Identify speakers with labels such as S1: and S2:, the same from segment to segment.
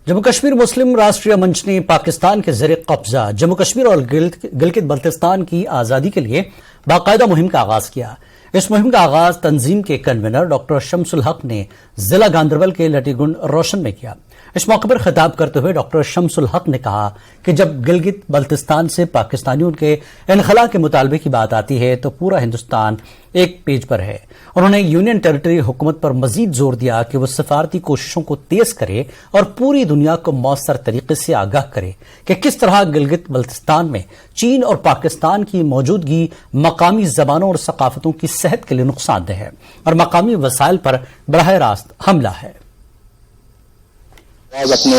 S1: जम्मू कश्मीर मुस्लिम राष्ट्रीय मंच ने पाकिस्तान के ज़ेर कब्जा जम्मू कश्मीर और गिलगित बल्तिस्तान की आज़ादी के लिए बाकायदा मुहिम का आगाज किया। इस मुहिम का आगाज तंजीम के कन्वीनर डॉक्टर शमसुल हक ने जिला गांदरबल के लटीगुंड रोशन में किया। इस मौके पर खिताब करते हुए डॉक्टर शमसुल हक ने कहा कि जब गिलगित बल्तिस्तान से पाकिस्तानियों के इनखला के मुतालबे की बात आती है तो पूरा हिंदुस्तान एक पेज पर है। उन्होंने यूनियन टेरिटरी हुकूमत पर मजीद जोर दिया कि वो सफारती कोशिशों को तेज करे और पूरी दुनिया को मौसर तरीके से आगाह करे कि किस तरह गिलगित बल्तिस्तान में चीन और पाकिस्तान की मौजूदगी मकामी जबानों और सकाफतों की सेहत के लिए नुकसानदेह है और मकामी वसाइल पर बराह रास्त हमला है।
S2: आज अपने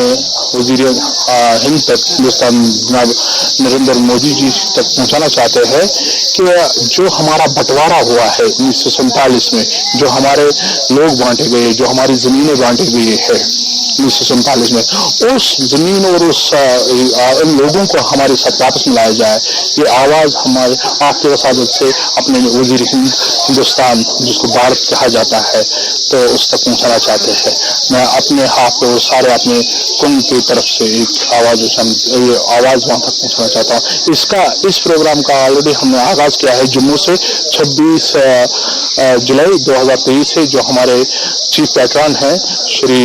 S2: वजीर हिंद तक हिंदुस्तान जनाब नरेंद्र मोदी जी तक पहुंचाना चाहते हैं कि जो हमारा बंटवारा हुआ है 1947 में, जो हमारे लोग बांटे गए, जो हमारी जमीनें बांटी गई है 1947 में, उस जमीन और उस इन लोगों को हमारे साथ वापस मिलाया जाए। ये आवाज हमारे आपके वसादत से अपने वजीर हिंद हिंदुस्तान जिसको भारत कहा जाता है तो उस तक पहुंचाना चाहते हैं। मैं अपने हाथ को सारे अपने कुंभ की तरफ से एक आवाज वहां तक पहुंचाना चाहता हूँ। इस प्रोग्राम का ऑलरेडी हमने आगाज किया है जम्मू से 26 जुलाई 2023 से। जो हमारे चीफ पैटर्न हैं श्री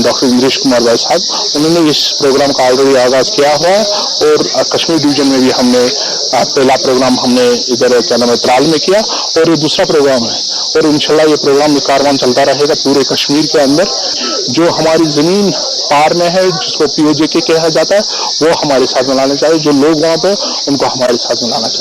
S2: डॉक्टर इंद्रेश कुमार भाई साहब, उन्होंने इस प्रोग्राम का ऑलरेडी आगाज किया हुआ है और कश्मीर डिवीजन में भी हमने पहला प्रोग्राम हमने इधर क्या नाम है त्राल में किया और ये दूसरा प्रोग्राम है और इंशाल्लाह ये प्रोग्राम में कारवान चलता रहेगा पूरे कश्मीर के अंदर। जो हमारी जमीन पार में है जिसको POJK कहा जाता है वो हमारे साथ मिलाना चाहिए, जो लोग वहां पे उनको हमारे साथ मिलाना चाहिए।